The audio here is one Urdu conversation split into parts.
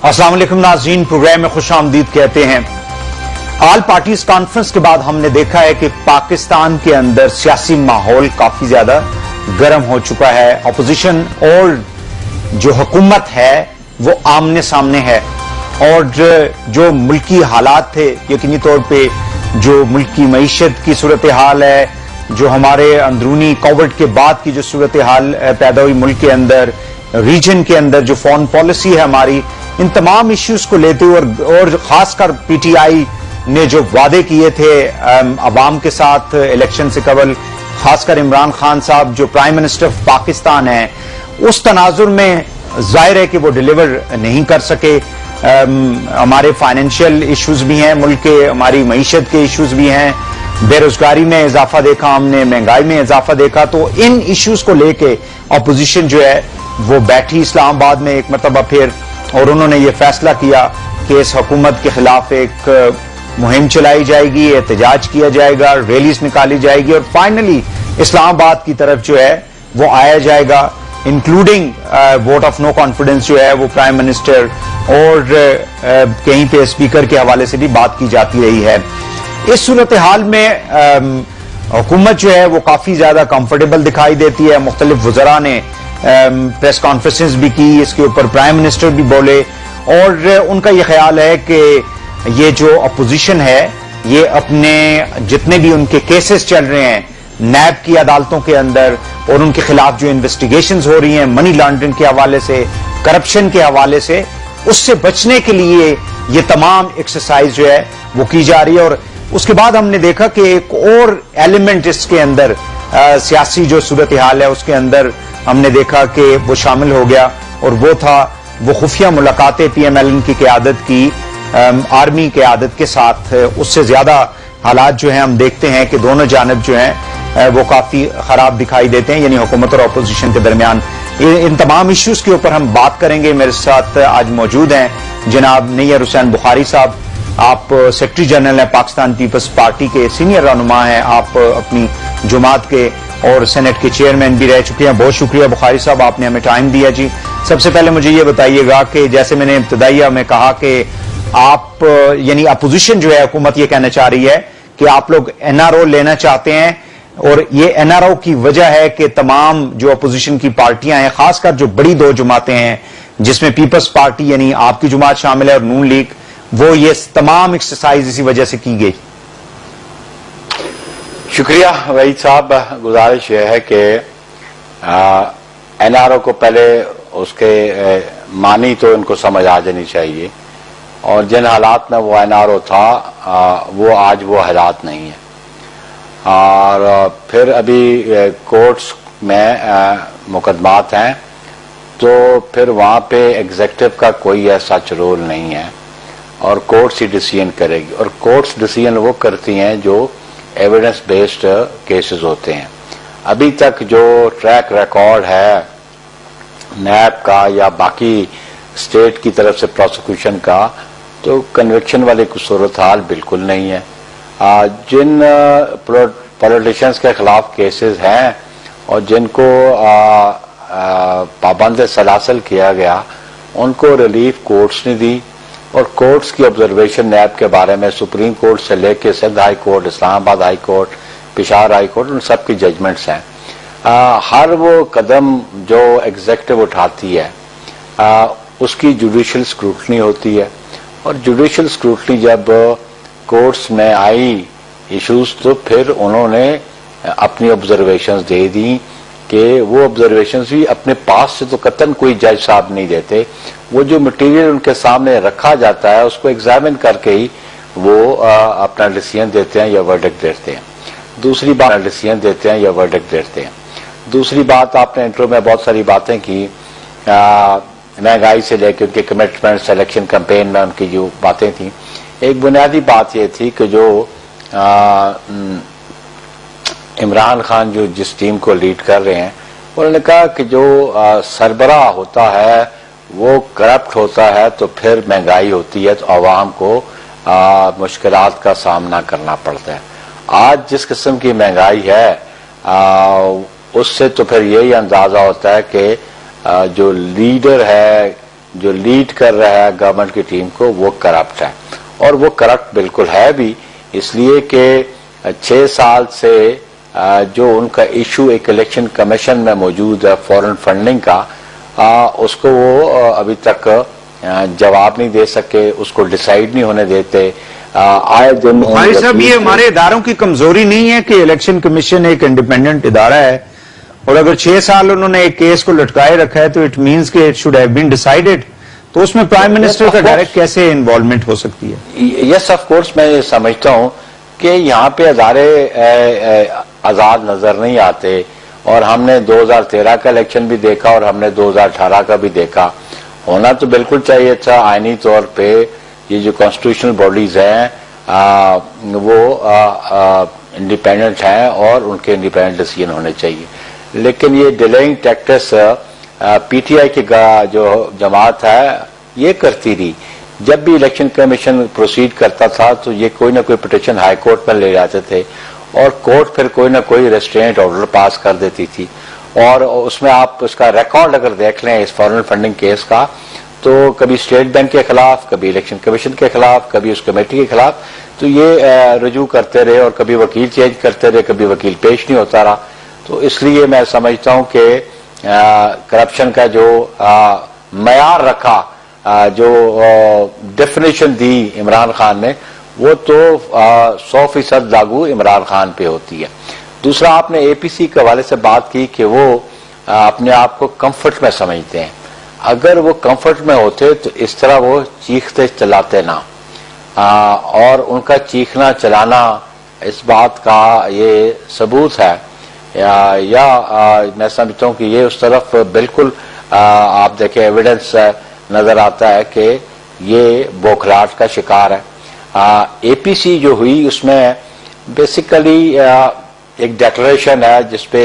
السلام علیکم ناظرین، پروگرام میں خوش آمدید کہتے ہیں۔ آل پارٹیز کانفرنس کے بعد ہم نے دیکھا ہے کہ پاکستان کے اندر سیاسی ماحول کافی زیادہ گرم ہو چکا ہے۔ اپوزیشن اور جو حکومت ہے وہ آمنے سامنے ہے، اور جو ملکی حالات تھے، یقینی طور پہ جو ملکی معیشت کی صورتحال ہے، جو ہمارے اندرونی کووڈ کے بعد کی جو صورتحال پیدا ہوئی ملک کے اندر، ریجن کے اندر جو فارن پالیسی ہے ہماری، ان تمام ایشوز کو لیتے ہوئے اور خاص کر پی ٹی آئی نے جو وعدے کیے تھے عوام کے ساتھ الیکشن سے قبل، خاص کر عمران خان صاحب جو پرائم منسٹر آف پاکستان ہیں، اس تناظر میں ظاہر ہے کہ وہ ڈیلیور نہیں کر سکے۔ ہمارے فائنینشیل ایشوز بھی ہیں ملک کے، ہماری معیشت کے ایشوز بھی ہیں، بے روزگاری میں اضافہ دیکھا ہم نے، مہنگائی میں اضافہ دیکھا، تو ان ایشوز کو لے کے اپوزیشن جو ہے وہ بیٹھی اسلام آباد میں ایک مرتبہ پھر، اور انہوں نے یہ فیصلہ کیا کہ اس حکومت کے خلاف ایک مہم چلائی جائے گی، احتجاج کیا جائے گا، ریلیز نکالی جائے گی، اور فائنلی اسلام آباد کی طرف جو ہے وہ آیا جائے گا، including vote of no confidence جو ہے وہ پرائم منسٹر اور کہیں پہ اسپیکر کے حوالے سے بھی بات کی جاتی رہی ہے۔ اس صورتحال میں حکومت جو ہے وہ کافی زیادہ کمفرٹیبل دکھائی دیتی ہے۔ مختلف وزراء نے پریس کانفرنسز بھی کی، اس کے اوپر پرائم منسٹر بھی بولے، اور ان کا یہ خیال ہے کہ یہ جو اپوزیشن ہے یہ اپنے جتنے بھی ان کے کیسز چل رہے ہیں نیب کی عدالتوں کے اندر، اور ان کے خلاف جو انویسٹیگیشنز ہو رہی ہیں منی لانڈرنگ کے حوالے سے، کرپشن کے حوالے سے، اس سے بچنے کے لیے یہ تمام ایکسرسائز جو ہے وہ کی جا رہی ہے۔ اور اس کے بعد ہم نے دیکھا کہ ایک اور ایلیمنٹ اس کے اندر سیاسی جو صورتحال ہے اس کے اندر ہم نے دیکھا کہ وہ شامل ہو گیا، اور وہ تھا وہ خفیہ ملاقاتیں پی ایم ایل این کی قیادت کی آرمی قیادت کے ساتھ۔ اس سے زیادہ حالات جو ہیں ہم دیکھتے ہیں کہ دونوں جانب جو ہیں وہ کافی خراب دکھائی دیتے ہیں، یعنی حکومت اور اپوزیشن کے درمیان۔ ان تمام ایشوز کے اوپر ہم بات کریں گے۔ میرے ساتھ آج موجود ہیں جناب نیّر حسین بخاری صاحب، آپ سیکرٹری جنرل ہیں پاکستان پیپلز پارٹی کے، سینئر رہنما ہیں آپ اپنی جماعت کے، اور سینٹ کے چیئرمین بھی رہ چکے ہیں۔ بہت شکریہ بخاری صاحب، آپ نے ہمیں ٹائم دیا جی۔ سب سے پہلے مجھے یہ بتائیے گا کہ جیسے میں نے ابتدائیہ میں کہا کہ آپ یعنی اپوزیشن جو ہے حکومت یہ کہنا چاہ رہی ہے کہ آپ لوگ این آر او لینا چاہتے ہیں، اور یہ این آر او کی وجہ ہے کہ تمام جو اپوزیشن کی پارٹیاں ہیں، خاص کر جو بڑی دو جماعتیں ہیں جس میں پیپلز پارٹی یعنی آپ کی جماعت شامل ہے اور نون لیگ، وہ یہ تمام ایکسرسائز اسی وجہ سے کی گئی۔ شکریہ وحید صاحب۔ گزارش یہ ہے کہ این آر او کو پہلے اس کے معنی تو ان کو سمجھ آ جانی چاہیے، اور جن حالات میں وہ این آر او تھا وہ آج وہ حالات نہیں ہیں، اور پھر ابھی کورٹس میں مقدمات ہیں، تو پھر وہاں پہ ایگزیکٹو کا کوئی ایسا رول نہیں ہے، اور کورٹس ہی ڈیسیژن کرے گی، اور کورٹس ڈیسیژن وہ کرتی ہیں جو ایویڈنس بیسڈ کیسز ہوتے ہیں۔ ابھی تک جو ٹریک ریکارڈ ہے نیب کا یا باقی اسٹیٹ کی طرف سے پروسیکیوشن کا، تو کنوکشن والی کوئی صورتحال بالکل نہیں ہے۔ جن پولیٹیشنز کے خلاف کیسز ہیں اور جن کو پابند سلاسل کیا گیا، ان کو ریلیف کورٹس نے دی، اور کورٹس کی آبزرویشن نیب کے بارے میں سپریم کورٹ سے لے کے Sindh high court, Islamabad high court, Peshawar high court, ان سب کی ججمنٹس ہیں۔ ہر وہ قدم جو ایگزیکٹو اٹھاتی ہے اس کی جوڈیشل اسکروٹنی ہوتی ہے، اور جوڈیشل اسکروٹنی جب کورٹس میں آئی ایشوز، تو پھر انہوں نے اپنی آبزرویشنز دے دیں کہ وہ آبزرویشنز بھی اپنے پاس سے تو قطعاً کوئی جج صاحب نہیں دیتے، وہ جو مٹیریل ان کے سامنے رکھا جاتا ہے اس کو ایگزامن کر کے ہی وہ اپنا ڈیسیژن دیتے ہیں یا ورڈکٹ دیتے ہیں۔ دوسری بات آپ نے انٹرو میں بہت ساری باتیں کی، مہنگائی سے لے کے ان کے کمٹمنٹس، الیکشن کمپین میں ان کی جو باتیں تھیں، ایک بنیادی بات یہ تھی کہ جو عمران خان جو جس ٹیم کو لیڈ کر رہے ہیں، انہوں نے کہا کہ جو سربراہ ہوتا ہے وہ کرپٹ ہوتا ہے تو پھر مہنگائی ہوتی ہے، تو عوام کو مشکلات کا سامنا کرنا پڑتا ہے۔ آج جس قسم کی مہنگائی ہے اس سے تو پھر یہی اندازہ ہوتا ہے کہ جو لیڈر ہے جو لیڈ کر رہا ہے گورنمنٹ کی ٹیم کو وہ کرپٹ ہے، اور وہ کرپٹ بالکل ہے بھی، اس لیے کہ 6 سال سے جو ان کا ایشو ایک الیکشن کمیشن میں موجود ہے فورن فنڈنگ کا، اس کو وہ ابھی تک جواب نہیں دے سکے، اس کو ڈیسائیڈ نہیں ہونے دیتے۔ آئے دن بخاری صاحب یہ ہمارے اداروں کی کمزوری نہیں ہے کہ الیکشن کمیشن ایک انڈیپینڈنٹ ادارہ ہے، اور اگر 6 سال انہوں نے ایک کیس کو لٹکائے رکھا ہے تو اٹ مینس کہ it should have been decided, تو اس میں پرائم منسٹر کا ڈائریکٹ کیسے انوالومنٹ ہو سکتی ہے؟ یس آف کورس، میں یہ سمجھتا ہوں کہ یہاں پہ ادارے آزاد نظر نہیں آتے، اور ہم نے 2013 کا الیکشن بھی دیکھا اور ہم نے 2018 کا بھی دیکھا۔ ہونا تو بالکل چاہیے تھا آئینی طور پہ یہ جو کانسٹیٹیوشنل باڈیز ہیں وہ انڈیپینڈنٹ ہیں اور ان کے انڈیپینڈنٹ ڈیسیژن ہونے چاہیے، لیکن یہ ڈیلیئنگ ٹیکٹس پی ٹی آئی کی جو جماعت ہے یہ کرتی رہی۔ جب بھی الیکشن کمیشن پروسیڈ کرتا تھا تو یہ کوئی نہ کوئی پٹیشن ہائی کورٹ میں لے جاتے تھے، اور کورٹ پھر کوئی نہ کوئی ریسٹرینٹ آرڈر پاس کر دیتی تھی، اور اس میں آپ اس کا ریکارڈ اگر دیکھ لیں اس فارن فنڈنگ کیس کا، تو کبھی اسٹیٹ بینک کے خلاف، کبھی الیکشن کمیشن کے خلاف، کبھی اس کمیٹی کے خلاف، تو یہ رجوع کرتے رہے، اور کبھی وکیل چینج کرتے رہے، کبھی وکیل پیش نہیں ہوتا رہا۔ تو اس لیے میں سمجھتا ہوں کہ کرپشن کا جو معیار رکھا، جو ڈیفینیشن دی عمران خان نے، وہ تو 100% لاگو عمران خان پہ ہوتی ہے۔ دوسرا، آپ نے اے پی سی کے حوالے سے بات کی کہ وہ اپنے آپ کو کمفرٹ میں سمجھتے ہیں۔ اگر وہ کمفرٹ میں ہوتے تو اس طرح وہ چیختے چلاتے نہ، اور ان کا چیخنا چلانا اس بات کا یہ ثبوت ہے، یا میں سمجھتا ہوں کہ یہ اس طرف بالکل آپ دیکھیں ایویڈنس نظر آتا ہے کہ یہ بوکھلاہٹ کا شکار ہے۔ اے پی سی جو ہوئی اس میں بیسیکلی ایک ڈیکلریشن ہے جس پہ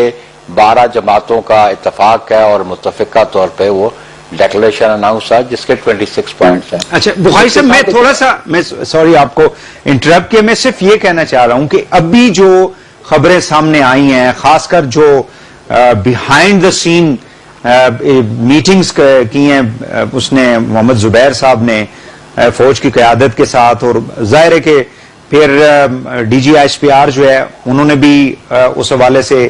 12 جماعتوں کا اتفاق ہے، اور متفقہ طور پہ وہ ڈیکلریشن اناؤنس ہے جس کے 26 پوائنٹس ہیں۔ اچھا بخاری صاحب، میں تھوڑا سا سوری آپ کو انٹرپٹ کیا، میں صرف یہ کہنا چاہ رہا ہوں کہ ابھی جو خبریں سامنے آئی ہیں، خاص کر جو بیہائنڈ دا سین میٹنگز کی ہیں اس نے محمد زبیر صاحب نے فوج کی قیادت کے ساتھ، اور ظاہر ہے کہ پھر D G S P R جو ہے انہوں نے بھی اس حوالے سے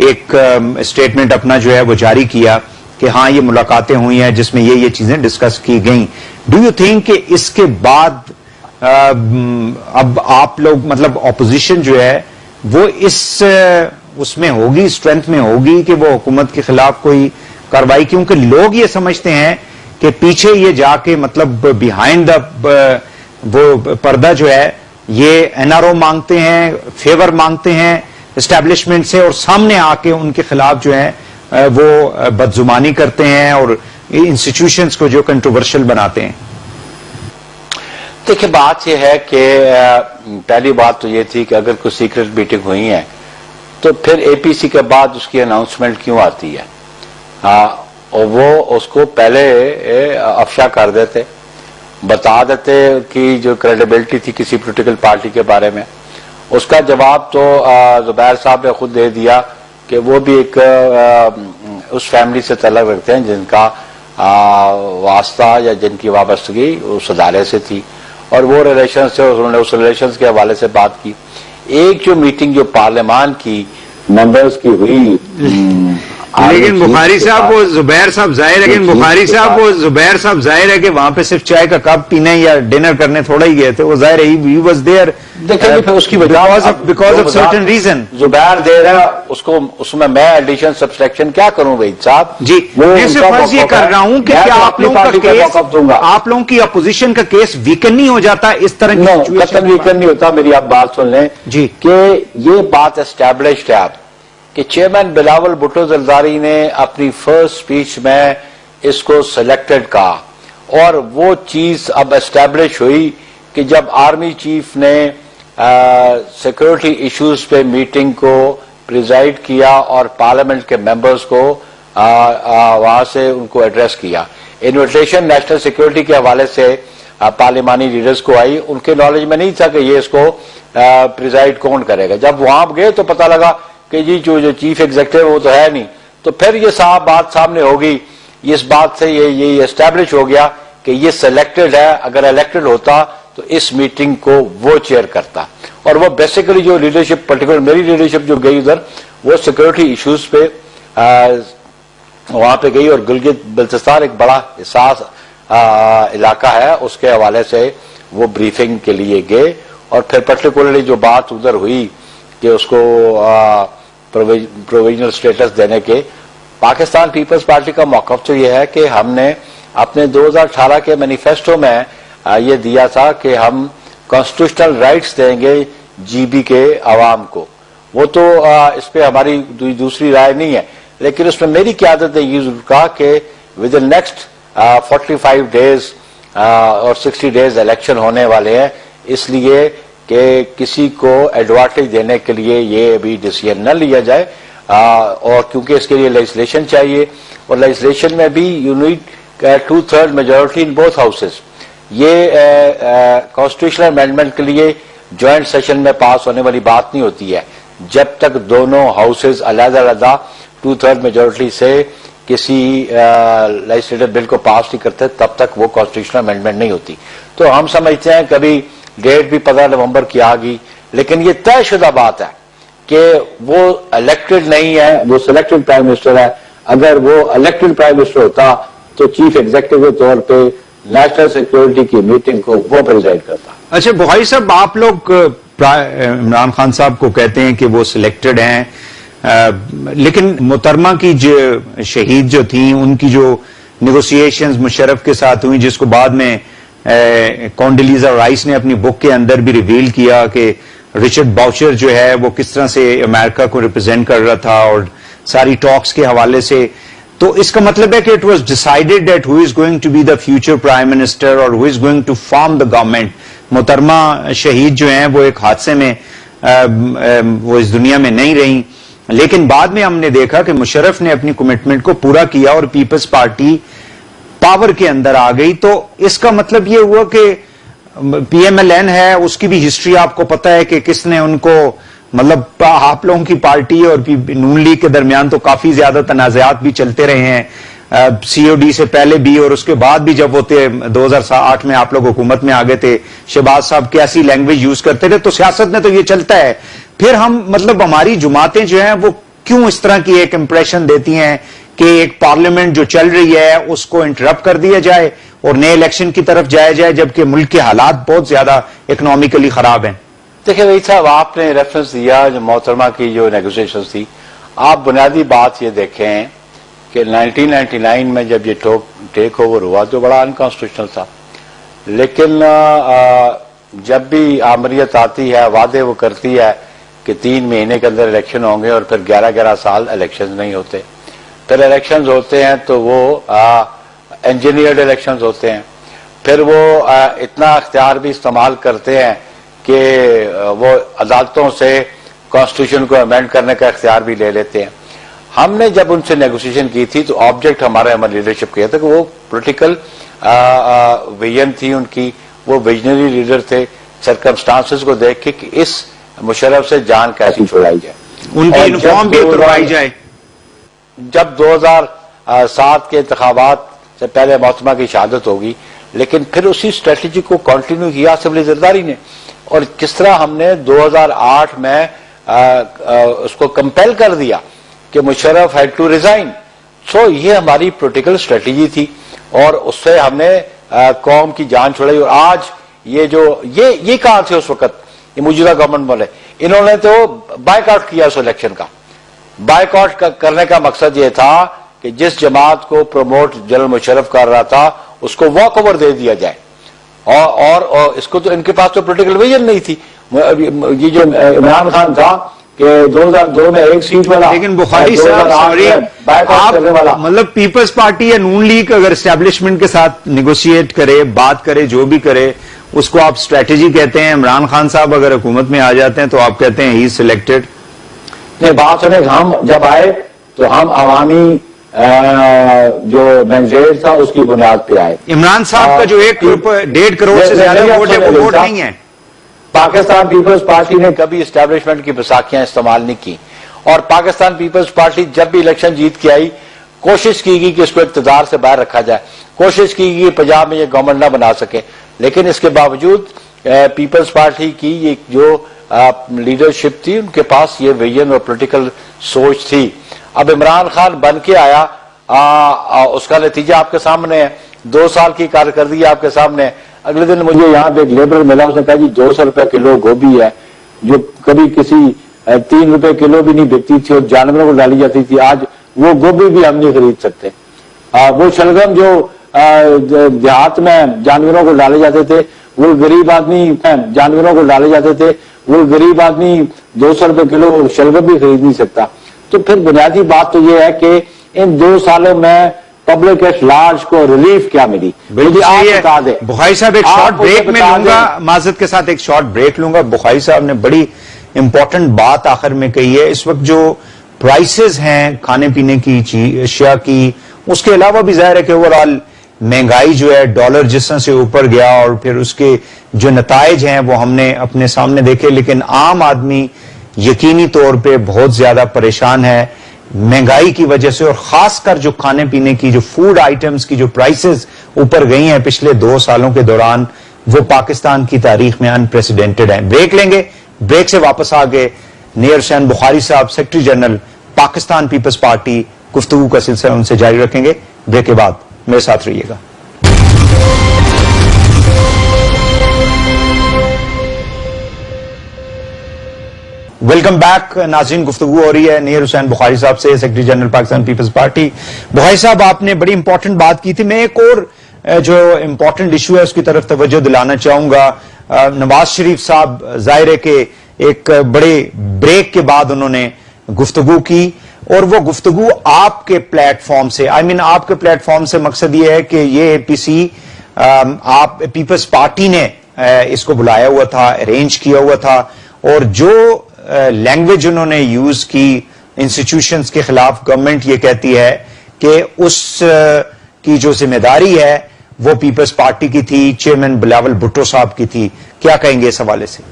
ایک اسٹیٹمنٹ اپنا جو ہے وہ جاری کیا کہ ہاں یہ ملاقاتیں ہوئی ہیں جس میں یہ چیزیں ڈسکس کی گئیں۔ ڈو یو تھنک کہ اس کے بعد اب آپ لوگ مطلب اپوزیشن جو ہے وہ اس میں ہوگی، اسٹرینتھ میں ہوگی کہ وہ حکومت کے خلاف کوئی کاروائی، کیونکہ لوگ یہ سمجھتے ہیں کہ پیچھے یہ جا کے مطلب بیہائنڈ دا وہ پردہ جو ہے یہ این آر او مانگتے ہیں، فیور مانگتے ہیں اسٹیبلشمنٹ سے، اور سامنے آ کے ان کے خلاف جو ہے وہ بدزمانی کرتے ہیں اور انسٹیٹیوشنز کو جو کنٹروورشل بناتے ہیں۔ دیکھیں بات یہ ہے کہ پہلی بات تو یہ تھی کہ اگر کوئی سیکرٹ میٹنگ ہوئی ہے تو پھر اے پی سی کے بعد اس کی اناؤنسمنٹ کیوں آتی ہے، اور وہ اس کو پہلے افشا کر دیتے، بتا دیتے کہ جو کریڈیبلٹی تھی کسی پولیٹیکل پارٹی کے بارے میں۔ اس کا جواب تو زبیر صاحب نے خود دے دیا کہ وہ بھی ایک اس فیملی سے تعلق رکھتے ہیں جن کا واسطہ یا جن کی وابستگی اس ادارے سے تھی، اور وہ ریلیشن سے انہوں نے اس ریلیشنز کے حوالے سے بات کی۔ ایک جو میٹنگ جو پارلیمان کی ممبرز کی ہوئی، لیکن بخاری صاحب وہ زبیر صاحب ظاہر ہے، لیکن بخاری صاحب وہ زبیر صاحب ظاہر ہے کہ وہاں پہ صرف چائے کا کپ پینے یا ڈنر کرنے تھوڑا ہی گئے تھے، وہ ظاہر ہے ہی واز دیئر اس کی وجہ بیکاز آف سرٹن ریزن۔ زبیر دے رہا اس کو، اس میں ایڈیشن سبسٹریکشن کیا کروں بھائی صاحب؟ جی میں صرف فرض یہ کر رہا ہوں کہ کیا آپ لوگوں کا کیس، آپ لوگوں کی اپوزیشن کا کیس ویکن نہیں ہو جاتا اس طرح کی سچویشن؟ ویکن نہیں ہوتا، میری آپ بات سن لیں جی، کہ یہ بات اسٹیبلشڈ ہے آپ کہ چیئرمین بلاول بھٹو زرداری نے اپنی فرسٹ سپیچ میں اس کو سلیکٹڈ کہا، اور وہ چیز اب اسٹیبلش ہوئی کہ جب آرمی چیف نے سیکورٹی ایشوز پہ میٹنگ کو پریزائڈ کیا اور پارلیمنٹ کے ممبرز کو وہاں سے ان کو ایڈریس کیا، انویٹیشن نیشنل سیکورٹی کے حوالے سے پارلیمانی لیڈرز کو آئی، ان کے نالج میں نہیں تھا کہ یہ اس کو پریزائڈ کون کرے گا۔ جب وہاں گئے تو پتہ لگا کہ جی جو چیف ایگزیکٹو وہ تو ہے نہیں، تو پھر یہ بات سامنے ہوگی یہ اس بات سے یہ اسٹیبلش ہو گیا کہ یہ سلیکٹڈ ہے. اگر الیکٹڈ ہوتا تو اس میٹنگ کو وہ چیئر کرتا. اور وہ بیسیکلی جو لیڈرشپ, پرٹیکولر میری لیڈرشپ جو گئی ادھر, وہ سیکورٹی ایشوز پہ وہاں پہ گئی, اور گلگت بلتستان ایک بڑا حساس علاقہ ہے, اس کے حوالے سے وہ بریفنگ کے لیے گئے. اور پھر پرٹیکولرلی جو بات ادھر ہوئی کہ اس کو پروویژنل اسٹیٹس دینے کے, پاکستان پیپلز پارٹی کا موقف تو یہ ہے کہ ہم نے اپنے 2018 کے مینیفیسٹو میں یہ دیا تھا کہ ہم کانسٹیٹیوشنل رائٹس دیں گے جی بی کے عوام کو. وہ تو اس پہ ہماری دوسری رائے نہیں ہے, لیکن اس میں میری قیادت نے یہ ضرور کہا کہ ود ان نیکسٹ 45 ڈیز اور 60 ڈیز الیکشن ہونے والے ہیں, اس لیے کہ کسی کو ایڈوانٹیج دینے کے لیے یہ ابھی ڈیسیژن نہ لیا جائے. اور کیونکہ اس کے لیے لیجسلیشن چاہیے, اور لیجسلیشن میں بھی you need 2/3 majority in both houses. یہ کانسٹیٹیوشنل امینڈمنٹ کے لیے جوائنٹ سیشن میں پاس ہونے والی بات نہیں ہوتی ہے. جب تک دونوں ہاؤسز علیحدہ علیحدہ 2/3 میجورٹی سے کسی لیجسلیٹو بل کو پاس نہیں کرتے, تب تک وہ کانسٹیٹیوشنل امینڈمنٹ نہیں ہوتی. تو ہم سمجھتے ہیں کبھی ڈیٹ بھی 15 نومبر کی آ گئی, لیکن یہ طے شدہ بات ہے کہ وہ الیکٹڈ نہیں ہے, وہ سلیکٹڈ پرائم منسٹر ہے. اگر وہ الیکٹڈ پرائم منسٹر ہوتا تو چیف ایگزیکٹو کے طور پہ نیشنل سیکورٹی کی میٹنگ کو وہ پریزائڈ کرتا. اچھا بخاری صاحب, آپ لوگ عمران خان صاحب کو کہتے ہیں کہ وہ سلیکٹڈ ہیں, لیکن محترمہ کی جو شہید جو تھیں ان کی جو نیگوسیشنز مشرف کے ساتھ ہوئی, جس کو بعد میں کونڈیلیزا رائس نے اپنی بک کے اندر بھی ریویل کیا کہ رچرڈ باؤچر جو ہے وہ کس طرح سے امریکہ کو ریپرزینٹ کر رہا تھا, اور ساری ٹاکس کے حوالے سے, تو اس کا مطلب ہے کہ it was decided that who is going to be the future prime minister اور who is going to form the government. محترمہ شہید جو ہیں وہ ایک حادثے میں وہ اس دنیا میں نہیں رہیں, لیکن بعد میں ہم نے دیکھا کہ مشرف نے اپنی کمٹمنٹ کو پورا کیا اور پیپلز پارٹی پاور کے اندر آ گئی. تو اس کا مطلب یہ ہوا کہ پی ایم ایل این ہے, اس کی بھی ہسٹری آپ کو پتا ہے کہ کس نے ان کو, مطلب آپ لوگوں کی پارٹی اور نون لیگ کے درمیان تو کافی زیادہ تنازعات بھی چلتے رہے ہیں, سی او ڈی سے پہلے بھی اور اس کے بعد بھی. جب وہ 2008 میں آپ لوگ حکومت میں آ گئے تھے, شہباز صاحب کیسی لینگویج یوز کرتے تھے, تو سیاست میں تو یہ چلتا ہے. پھر ہم مطلب ہماری جماعتیں جو ہیں وہ کیوں اس طرح کی ایک امپریشن دیتی ہیں کہ ایک پارلیمنٹ جو چل رہی ہے اس کو انٹرپٹ کر دیا جائے اور نئے الیکشن کی طرف جایا جائے, جبکہ ملک کے حالات بہت زیادہ اکنامیکلی خراب ہیں. دیکھیں بھائی صاحب, آپ نے ریفرنس دیا جو محترمہ کی جو نیگوسیشنز تھی. آپ بنیادی بات یہ دیکھیں کہ 1999 میں جب یہ ٹیک اوور ہوا تو بڑا انکانسٹیٹیوشنل تھا, لیکن جب بھی آمریت آتی ہے, وعدے وہ کرتی ہے کہ 3 مہینے کے اندر الیکشن ہوں گے, اور پھر 11 سال الیکشن نہیں ہوتے. پھر الیکشنز ہوتے ہیں تو وہ انجینئرڈ الیکشنز ہوتے ہیں. پھر وہ اتنا اختیار بھی استعمال کرتے ہیں کہ وہ عدالتوں سے کانسٹیٹیوشن کو امینڈ کرنے کا اختیار بھی لے لیتے ہیں. ہم نے جب ان سے نیگوسیشن کی تھی تو آبجیکٹ ہمارا لیڈرشپ کیا تھا کہ وہ پولیٹیکل ویژن تھی ان کی, وہ ویژنری لیڈر تھے. سرکمسٹانسز کو دیکھ کے کہ اس مشرف سے جان کیسی چھڑائی جائے, ان کی یونیفارم بھی اتروائی جائے. جب 2007 کے انتخابات سے پہلے محترمہ کی شہادت ہوگی, لیکن پھر اسی اسٹریٹجی کو کنٹینیو کیا اسمبلی زرداری نے, اور کس طرح ہم نے 2008 میں اس کو کمپیل کر دیا کہ مشرف ہیڈ ٹو ریزائن. سو یہ ہماری پولیٹیکل اسٹریٹجی تھی, اور اس سے ہم نے قوم کی جان چھڑائی. اور آج یہ کہاں تھے اس وقت, یہ موجودہ گورنمنٹ والے, انہوں نے تو بائیک آؤٹ کیا اس الیکشن کا. بائیک آؤٹ کرنے کا مقصد یہ تھا کہ جس جماعت کو پروموٹ جنرل مشرف کر رہا تھا اس کو واک اوور دے دیا جائے, اور اس کو تو ان کے پاس تو پولیٹیکل ویژن نہیں تھی. یہ جو عمران خان تھا کہ 2002 میں 1 سیٹ والا, لیکن بخاری صاحب آپ مطلب پیپلز پارٹی یا نون لیگ اگر اسٹیبلشمنٹ کے ساتھ نیگوشیٹ کرے, بات کرے, جو بھی کرے, اس کو آپ اسٹریٹجی کہتے ہیں. عمران خان صاحب اگر حکومت میں آ جاتے ہیں تو آپ کہتے ہیں ہی سلیکٹڈ. نہیں, بات سنیں, ہم جب آئے تو ہم عوامی جو مینڈیٹ تھا اس کی بنیاد پہ آئے. عمران صاحب کا جو 1.5 کروڑ سے زیادہ ووٹ ہے وہ ووٹ نہیں ہے. پاکستان پیپلز پارٹی نے کبھی اسٹیبلشمنٹ کی بیساکھیاں استعمال نہیں کی, اور پاکستان پیپلز پارٹی جب بھی الیکشن جیت کے آئی کوشش کی گئی کہ اس کو اقتدار سے باہر رکھا جائے, کوشش کی گئی کہ پنجاب میں یہ گورنمنٹ نہ بنا سکے, لیکن اس کے باوجود پیپلز پارٹی کی یہ جو لیڈرشپ تھی, ان کے پاس یہ ویژن اور پولیٹیکل سوچ تھی. اب عمران خان بن کے آیا, اس کا نتیجہ آپ کے سامنے ہے, 2 سال کی کارکردگی آپ کے سامنے ہے. اگلے دن مجھے یہاں پہ ایک لیبر ملا, اس نے کہا جی 200 روپے کلو گوبھی ہے, جو کبھی کسی 3 روپے کلو بھی نہیں بکتی تھی اور جانوروں کو ڈالی جاتی تھی, آج وہ گوبھی بھی ہم نہیں خرید سکتے. وہ شلگم جو دیہات میں جانوروں کو ڈالے جاتے تھے, وہ غریب آدمی جانوروں کو ڈالے جاتے تھے, وہ غریب آدمی 200 روپے کلو شلگم بھی خرید نہیں سکتا. تو پھر بنیادی بات تو یہ ہے کہ ان 2 سالوں میں پبلک ایٹ لارج کو ریلیف کیا ملی. بخاری صاحب ایک شارٹ بریک میں لوں گا, معذرت کے ساتھ ایک شارٹ بریک لوں گا. بخاری صاحب نے بڑی امپورٹنٹ بات آخر میں کہی ہے. اس وقت جو پرائسز ہیں کھانے پینے کی اشیاء کی, اس کے علاوہ بھی ظاہر ہے کہ اوور آل مہنگائی جو ہے, ڈالر جس طرح سے اوپر گیا, اور پھر اس کے جو نتائج ہیں وہ ہم نے اپنے سامنے دیکھے, لیکن عام آدمی یقینی طور پہ بہت زیادہ پریشان ہے مہنگائی کی وجہ سے, اور خاص کر جو کھانے پینے کی جو فوڈ آئٹمز کی جو پرائسز اوپر گئی ہیں پچھلے 2 سالوں کے دوران, وہ پاکستان کی تاریخ میں انپریسیڈنٹڈ ہیں. بریک لیں گے, بریک سے واپس آگے نیر حسین بخاری صاحب سیکرٹری جنرل پاکستان پیپلز پارٹی, گفتگو کا سلسلہ ان سے جاری رکھیں گے. بریک کے بعد میرے ساتھ رہیے گا. ویلکم بیک ناظرین, گفتگو ہو رہی ہے نیر حسین بخاری صاحب سے, سیکرٹری جنرل پاکستان پیپلز پارٹی. بخاری صاحب, آپ نے بڑی امپورٹنٹ بات کی تھی. میں ایک اور جو امپورٹنٹ ایشو ہے اس کی طرف توجہ دلانا چاہوں گا. نواز شریف صاحب ظاہر ہے کہ ایک بڑے بریک کے بعد انہوں نے گفتگو کی, اور وہ گفتگو آپ کے پلیٹ فارم سے, آپ کے پلیٹ فارم سے مقصد یہ ہے کہ یہ اے پی سی آپ پیپلز پارٹی نے اس کو بلایا ہوا تھا, ارینج کیا ہوا تھا, اور جو لینگویج انہوں نے یوز کی انسٹیٹیوشنز کے خلاف, گورنمنٹ یہ کہتی ہے کہ اس کی جو ذمہ داری ہے وہ پیپلز پارٹی کی تھی, چیئرمین بلاول بھٹو صاحب کی تھی. کیا کہیں گے اس حوالے سے؟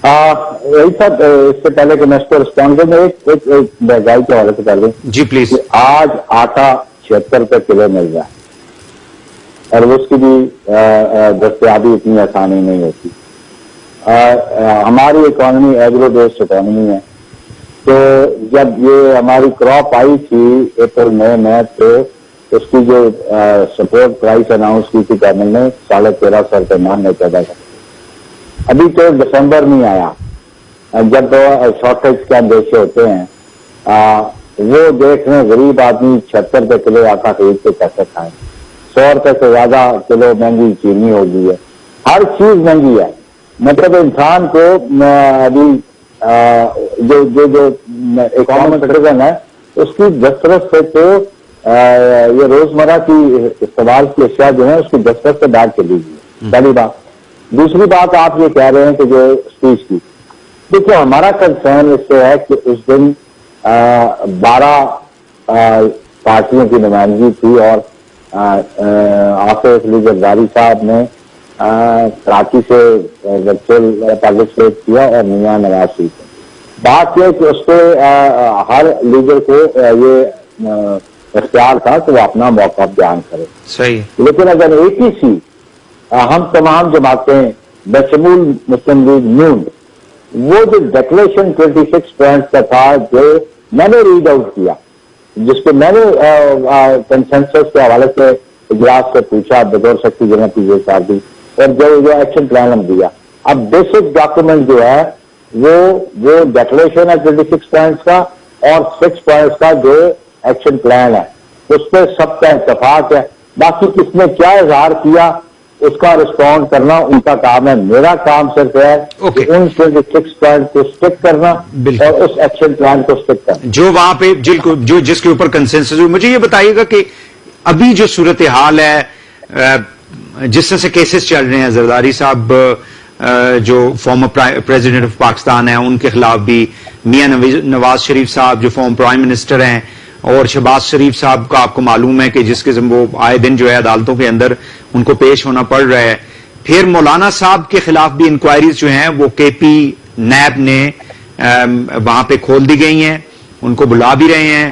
صاحب, اس سے پہلے کہ میں اس کو رسپونڈ کروں, ایک مہنگائی کے حوالے سے کر دیں. جی پلیز. آج آٹا 76 روپے کلو مل رہا ہے, اور اس کی بھی دستیابی اتنی آسانی نہیں ہوتی. ہماری اکانومی ایگرو بیسڈ اکانومی ہے, تو جب یہ ہماری کراپ آئی تھی اپریل میں, تو اس کی جو سپورٹ پرائس اناؤنس کی تھی گورنمنٹ نے 1350 روپے ماننے پیدا کر. ابھی تو دسمبر نہیں آیا, جب شارٹیج کے اندیشے ہوتے ہیں. وہ دیکھ رہے ہیں غریب آدمی 76 روپے کلو آٹا خرید کے کیسے کھائیں. 100 روپے سے زیادہ کلو مہنگی چینی ہو گئی ہے, ہر چیز مہنگی ہے. مطلب انسان کو ابھی جو اکانومک سٹیزن ہے, اس کی دسترس سے تو یہ روزمرہ کی استعمال کی اشیاء جو ہیں اس کی دسترس سے باہر چلی گئی ہے. پہلی بات. دوسری بات, آپ یہ کہہ رہے ہیں کہ جو اسپیچ کی, دیکھیے ہمارا کنسرن اس سے ہے کہ اس دن 12 پارٹیوں کی نمائندگی تھی, اور آصف علی زرداری صاحب نے کراچی سے ورچوئل پارٹیسپیٹ کیا, اور میاں نواز شریف. بات یہ کہ اس پہ ہر لیڈر کو یہ اختیار تھا کہ وہ اپنا موقع بیان کرے. صحیح. لیکن اگر ایک ہی سی ہم تمام جماعتیں بشمول مسلم لیگ نون, وہ جو ڈکلیریشن 26 پوائنٹس کا تھا جو میں نے ریڈ آؤٹ کیا, جس کو میں نے کنسنسس کے حوالے سے اجلاس سے پوچھا بغیر سکتی جنرل پی جے صاحب بھی, اور جو ایکشن پلان ہم دیا. اب بیسک ڈاکومنٹ جو ہے وہ ڈکلیریشن ہے 26 پوائنٹس کا, اور 6 پوائنٹس کا جو ایکشن پلان ہے, اس پہ سب کا اتفاق ہے. باقی کس نے کیا اظہار کیا اس کا رسپونڈ کرنا ان کا کام ہے. میرا کام صرف ہے کہ ان 26 پوائنٹ کو اسٹک کرنا اور اس ایکشن پلان کو اسٹک کرنا جو وہاں پہ جس کے اوپر کنسنسس ہوئی. مجھے یہ بتائیے گا کہ ابھی جو صورتحال ہے, جس طرح سے کیسز چل رہے ہیں, زرداری صاحب جو فارمر پریزیڈنٹ آف پاکستان ہیں ان کے خلاف بھی, میاں نواز شریف صاحب جو فارمر پرائم منسٹر ہیں, اور شہباز شریف صاحب کا آپ کو معلوم ہے کہ جس قسم وہ آئے دن جو ہے عدالتوں کے اندر ان کو پیش ہونا پڑ رہا ہے. پھر مولانا صاحب کے خلاف بھی انکوائریز جو ہیں وہ کے پی نیب نے وہاں پہ کھول دی گئی ہیں, ان کو بلا بھی رہے ہیں.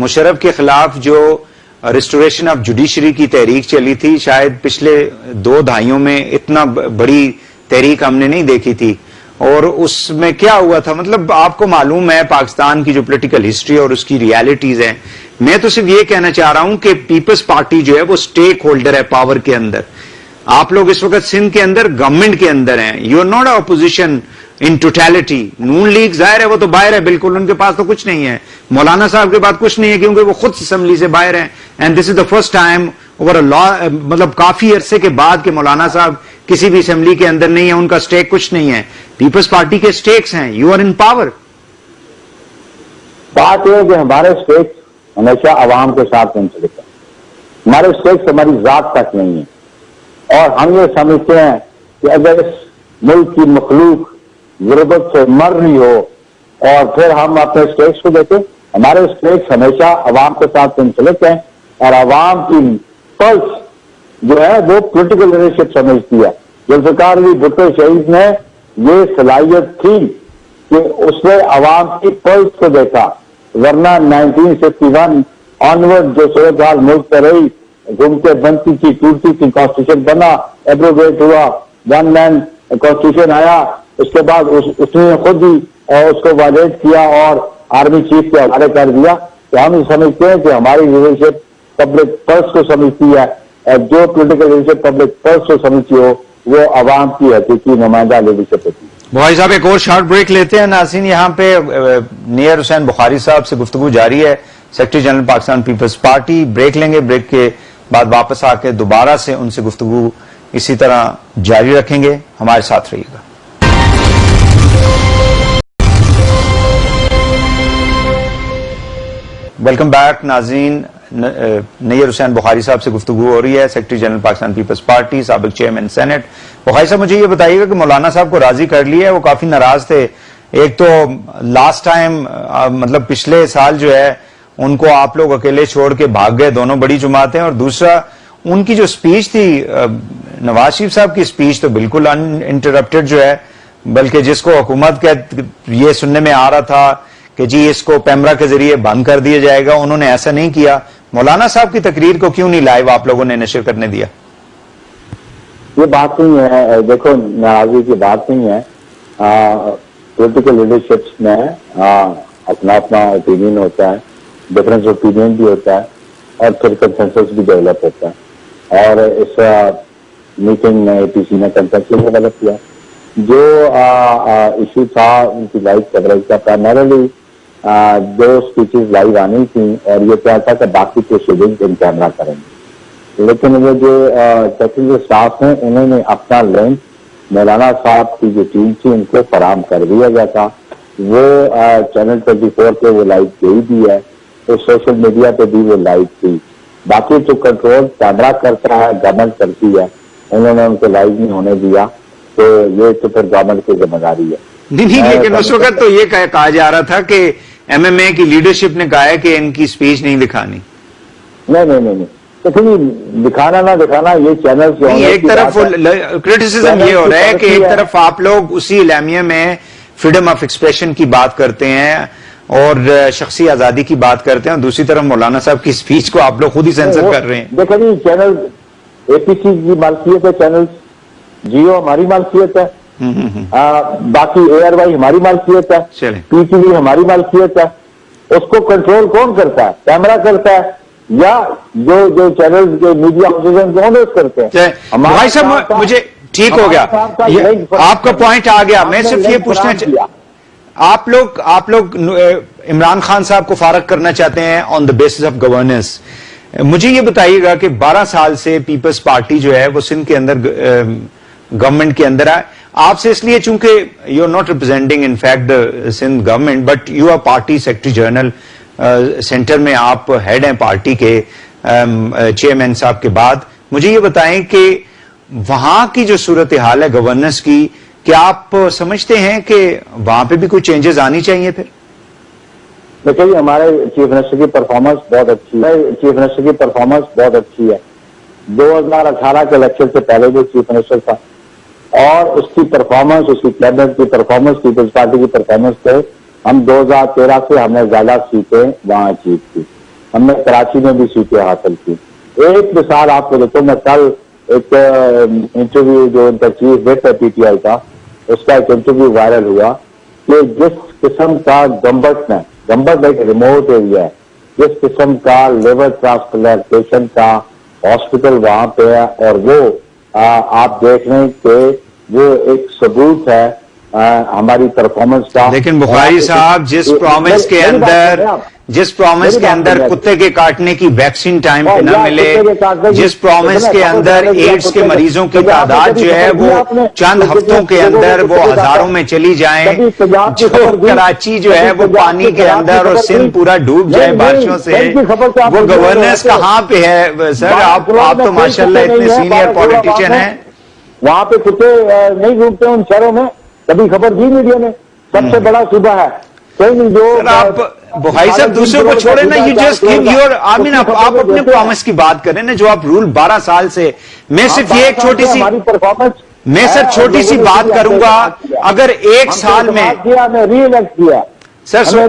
مشرف کے خلاف جو ریسٹوریشن آف جوڈیشری کی تحریک چلی تھی، شاید پچھلے 2 دہائیوں میں اتنا بڑی تحریک ہم نے نہیں دیکھی تھی. اور اس میں کیا ہوا تھا، مطلب آپ کو معلوم ہے پاکستان کی جو پولیٹیکل ہسٹری اور اس کی ریالٹیز ہیں. میں تو صرف یہ کہنا چاہ رہا ہوں کہ پیپلز پارٹی جو ہے وہ سٹیک ہولڈر ہے پاور کے اندر. آپ لوگ اس وقت سندھ کے اندر گورنمنٹ کے اندر ہیں. You are not a opposition in totality. Noon League ظاہر ہے وہ تو باہر ہے بالکل، ان کے پاس تو کچھ نہیں ہے. مولانا صاحب کے پاس کچھ نہیں ہے کیونکہ وہ خود اسمبلی سے باہر ہیں. And this is the first time over اے مطلب کافی عرصے کے بعد کہ مولانا صاحب کسی بھی اسمبلی کے اندر نہیں ہے، ان کا سٹیک کچھ نہیں ہے. پیپلز پارٹی کے سٹیکس ہیں. You are in power. بات یہ ہے کہ ہمارے اسٹیکس ہمیشہ عوام کے ساتھ منسلک ہیں. ہمارے اسٹیکس ہماری ذات تک نہیں ہے، اور ہم یہ سمجھتے ہیں کہ اگر اس ملک کی مخلوق غربت سے مر رہی ہو اور پھر ہم اپنے اسٹیکس کو دیکھیں، ہمارے اسٹیکس ہمیشہ عوام کے ساتھ منسلک ہیں، اور عوام کی پلس جو ہے وہ پولیٹیکل لیڈرشپ سمجھتی ہے. ذوالفقار علی بھٹو شہید نے یہ صلاحیت تھی کہ اس نے عوام کی پلس کو دیکھا، ورنہ 1961 آنورڈ جو صورتحال ملک پہ رہی، گھومتے بنتی تھی، ٹوٹتی تھی، کانسٹیٹیوشن بنا، ایبروگیٹ ہوا، 1 مین کانسٹیٹیوشن آیا، اس کے بعد اس نے خود ہی اس کو وائلیٹ کیا اور آرمی چیف کے حوالے کر دیا. تو ہم سمجھتے ہیں کہ ہماری لیڈرشپ پبلک پلس کو سمجھتی ہے، اور جو پولیٹیکل لیڈرشپ پبلک پلس کو سمجھتی ہو وہ عوام کی حقیقی نمائندہ لیڈرشپ ہوتی ہے. بخاری صاحب ایک اور شارٹ بریک لیتے ہیں. ناظرین یہاں پہ نیئر حسین بخاری صاحب سے گفتگو جاری ہے، secretary general Pakistan Peoples Party. Break لیں گے، بریک کے بعد واپس آ کے دوبارہ سے ان سے گفتگو اسی طرح جاری رکھیں گے. ہمارے ساتھ رہیے گا. ویلکم بیک ناظرین. نیئر حسین بخاری صاحب سے گفتگو ہو رہی ہے، سیکرٹری جنرل پاکستان پیپلز پارٹی، سابق چیئرمین سینٹ. بخاری صاحب مجھے یہ بتائیے گا کہ مولانا صاحب کو راضی کر لیا ہے؟ وہ کافی ناراض تھے. ایک تو لاسٹ ٹائم مطلب پچھلے سال جو ہے ان کو آپ لوگ اکیلے چھوڑ کے بھاگ گئے دونوں بڑی جماعتیں، اور دوسرا ان کی جو سپیچ تھی نواز شریف صاحب کی سپیچ تو بالکل ان انٹرپٹڈ جو ہے، بلکہ جس کو حکومت کے یہ سننے میں آ رہا تھا کہ جی اس کو پیمرا کے ذریعے بند کر دیا جائے گا، انہوں نے ایسا نہیں کیا. مولانا صاحب کی تقریر کو کیوں نہیں لائیو آپ لوگوں نے نشر کرنے دیا؟ یہ بات نہیں ہے، دیکھو ناراضی کی بات نہیں ہے. پولیٹیکل لیڈرشپ میں اپنا اپنا اوپینین ہوتا ہے، ڈفرینس اوپینین بھی ہوتا ہے، اور پھر کنسنسس بھی ڈیولپ ہوتا ہے. اور اس میٹنگ میں APC نے کنسنسس ڈیولپ کیا. جو ایشو تھا ان کی لائیو کوریج کا، پرائمرلی 2 اسپیچز لائیو آنی تھیں، اور یہ کیا تھا کہ باقی کے شیڈنگ ان کیمرہ کریں گے. لیکن وہ جو ٹیکنیکل اسٹاف ہیں انہوں نے اپنا لنک مولانا صاحب کی جو ٹیم تھی ان کو فراہم کر دیا گیا تھا. وہ چینل 24 پہ وہ لائیو گئی بھی ہے، تو سوشل میڈیا پہ بھی وہ لائیو تھی. باقی تو کنٹرول کیمرہ کرتا ہے، گورنمنٹ کرتی ہے، انہوں نے ان کو لائیو نہیں ہونے دیا، تو یہ تو پھر گورنمنٹ کی ذمہ داری ہے. نہیں، لیکن اس وقت تو یہ کہا جا رہا تھا کہ MMA کی لیڈرشپ نے کہا ہے کہ ان کی سپیچ نہیں دکھانی. نہیں، دکھانا نہ دکھانا یہ چینل جو ایک طرف کرٹیسزم یہ ہو رہا ہے کہ ایک طرف آپ لوگ اسی اعلامیہ میں فریڈم آف ایکسپریشن کی بات کرتے ہیں اور شخصی آزادی کی بات کرتے ہیں، اور دوسری طرف مولانا صاحب کی سپیچ کو آپ لوگ خود ہی سینسر کر رہے ہیں. دیکھیں جی، چینل APC کی مالکیت ہے، چینل جیو ہماری مالکیت ہے، باقی ARY ہماری مالکیت ہے، PTV ہماری مالکیت ہے. اس کو کنٹرول کون کرتا ہے؟ کیمرہ کرتا ہے یا جو چینل جو میڈیا آفیسر کرتے ہیں؟ بھائی صاحب مجھے ٹھیک ہو گیا، آپ کا پوائنٹ آ گیا. میں صرف یہ پوچھنا آپ لوگ عمران خان صاحب کو فارغ کرنا چاہتے ہیں آن دا بیسس آف گورننس. مجھے یہ بتائیے گا کہ 12 سال سے پیپلز پارٹی جو ہے وہ سندھ کے اندر گورنمنٹ کے اندر ہے. آپ سے اس لیے چونکہ you are not representing in fact the Sindh government but you are party secretary general, centre میں آپ ہیڈ ہیں پارٹی کے چیئرمین صاحب کے بعد. مجھے یہ بتائیں کہ وہاں کی جو صورتحال ہے گورننس کی، کیا آپ سمجھتے ہیں کہ وہاں پہ بھی کوئی چینجز آنی چاہیے؟ پھر دیکھیے ہمارے چیف منسٹر کی پرفارمنس بہت اچھی ہے. چیف منسٹر کی پرفارمنس بہت اچھی ہے. 2018 کے الیکشن سے پہلے جو چیف منسٹر تھا اور اس کی پرفارمنس، اس کی کیبنٹ کی پرفارمنس، پیپلز پارٹی کی پرفارمنس پہ ہم 2013 سے ہم نے زیادہ سیٹیں وہاں اچیو کی. ہم نے کراچی میں بھی سیٹیں حاصل کی. ایک مثال آپ کو دیکھو, میں کل ایک انٹرویو جو ان کا چیف ویٹ ہے پی ٹی آئی کا, اس کا ایک انٹرویو وائرل ہوا کہ جس قسم کا گمبٹ ایک ریموٹ ایریا ہے, جس قسم کا لیور ٹرانسپلانٹیشن کا ہاسپٹل وہاں پہ ہے, اور وہ آپ دیکھ رہے ہیں کہ وہ ایک ثبوت ہے ہماری پرفارمنس کا. لیکن بخاری صاحب جس پرومس کے اندر کتے کے کاٹنے کی ویکسین ٹائم پہ نہ ملے, جس پرومس کے اندر ایڈز کے مریضوں کی تعداد جو ہے وہ چند ہفتوں کے اندر وہ ہزاروں میں چلی جائیں, جو کراچی جو ہے وہ پانی کے اندر اور سندھ پورا ڈوب جائے بارشوں سے, وہ گورننس کہاں پہ ہے سر؟ آپ تو ماشاءاللہ اتنے سینئر پولیٹیشین ہیں. وہاں پہ کتے نہیں گھومتے ان شہروں میں, کبھی خبر دی میڈیا نے. سب سے بڑا صوبہ ہے جو آپ بھائی صاحب دوسروں کو چھوڑے نا, یو جسٹ گیو یور آمین, آپ اپنے پرومس کی بات کریں نا, جو آپ رول 12 سال سے. میں صرف یہ ایک چھوٹی سی میں سر چھوٹی سی بات کروں گا, اگر ایک سال میں ری الیکٹ کیا سر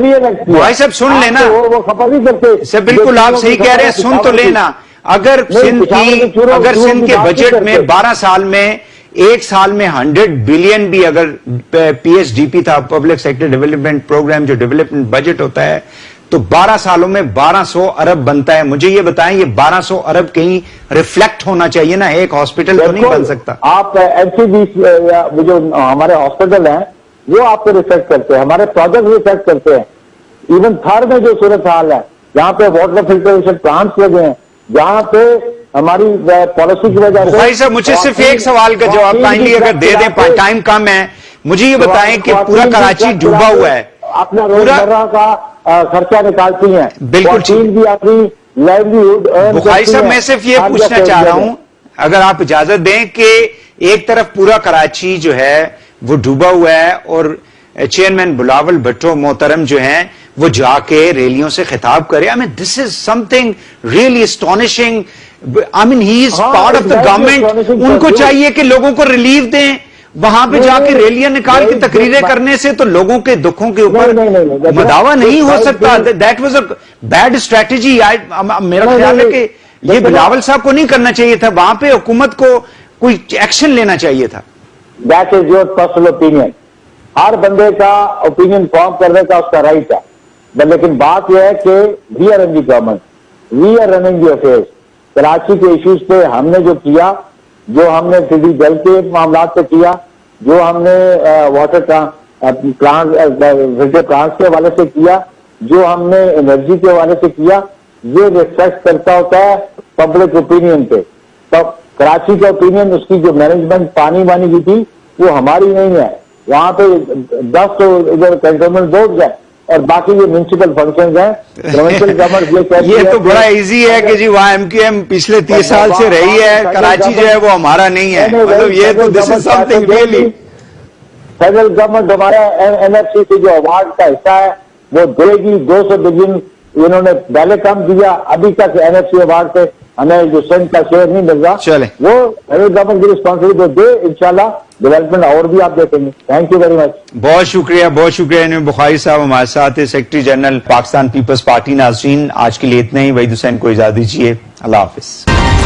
بھائی صاحب سن لینا, وہ خبر نہیں کرتے سر بالکل آپ صحیح کہہ رہے ہیں, سن تو لینا. اگر سندھ کے بجٹ میں 12 سال میں ایک سال میں 100 بلین بھی اگر پی ایس ڈی پی تھا, پبلک سیکٹر ڈیولپمنٹ پروگرام جو ڈیولپمنٹ بجٹ ہوتا ہے, تو 12 سالوں میں 1200 ارب بنتا ہے. مجھے یہ بتائیں یہ 1200 ارب کہیں ریفلیکٹ ہونا چاہیے نا, ایک ہاسپٹل تو نہیں بن سکتا. آپ ایل سی بی جو ہمارے ہاسپٹل ہیں وہ آپ کو ریفلیکٹ کرتے ہیں, ہمارے پروجیکٹ ریفلیکٹ کرتے ہیں. ایون تھر میں جو صورت حال ہے جہاں پہ واٹر فلٹریشن پلانٹس لگے ہیں, جہاں پہ ہماری پالیسی کی وجہ سے. بھائی صاحب مجھے صرف ایک سوال کا جواب کائنڈلی اگر دے دیں, ٹائم کم ہے, مجھے یہ بتائیں کہ پورا کراچی ڈوبا ہوا ہے, اپنا روزمرہ کا خرچہ نکالتی ہیں بالکل بھی اپنی لائیولیہڈ. بخاری صاحب میں صرف یہ پوچھنا چاہ رہا ہوں, اگر آپ اجازت دیں, کہ ایک طرف پورا کراچی جو ہے وہ ڈوبا ہوا ہے, اور چیئرمین بلاول بھٹو محترم جو ہیں وہ جا کے ریلیوں سے خطاب کرے. I mean, this is something really astonishing. I mean, he is part of the government. ان کو چاہیے کہ لوگوں کو ریلیف دیں, وہاں پہ جا کے ریلیاں نکال کے تقریریں کرنے سے تو لوگوں کے دکھوں کے اوپر مداوا نہیں ہو سکتا. That was a bad strategy. میرا خیال ہے کہ یہ بلاول صاحب کو نہیں کرنا چاہیے تھا, وہاں پہ حکومت کو کوئی ایکشن لینا چاہیے تھا. That is your personal opinion. ہر بندے کا اوپینین فارم کرنے کا اس کا رائٹ ہے, لیکن بات یہ ہے کہ we are in the government, we are running the affairs. Karachi کے ایشوز پہ ہم نے جو کیا, جو ہم نے فضی جل کے معاملات پہ کیا, جو ہم نے واٹر پلانٹس کے حوالے سے کیا, جو ہم نے انرجی کے حوالے سے کیا, یہ ریفلیکٹ کرتا ہوتا ہے پبلک اوپینین پہ. کراچی کا اوپینین, اس کی جو مینجمنٹ پانی وانی کی تھی وہ ہماری نہیں ہے. وہاں پہ 10 تو ادھر کنٹونمنٹ بورڈز ہیں اور باقی یہ میونسپل فنکشنز ہیں. پروونشل گورنمنٹ یہ تو بڑا ایزی ہے کہ جی وہاں ایم کیو ایم پچھلے 30 سال سے رہی ہے, کراچی جو ہے وہ ہمارا نہیں ہے. مطلب یہ تو this is something really. Federal government ہمارا این ایف سی سے جو ایوارڈ کا حصہ ہے وہ دے گی. 200 بلین انہوں نے پہلے کم دیا, ابھی تک این ایف سی ایوارڈ پہ ہمیں جو سینٹ کا شیئر نہیں مل رہا. چلے وہ فیڈرل گورنمنٹ کی ریسپانسبلٹی دے, انشاءاللہ ڈیولپمنٹ اور بھی آپ دیکھیں گے. Thank you very much. بہت شکریہ, بہت شکریہ. انہیں بخاری صاحب ہمارے ساتھ سیکرٹری جنرل پاکستان پیپلز پارٹی. ناظرین آج کے لیے اتنا ہی. وحید حسین کو اجازت دیجیے, اللہ حافظ.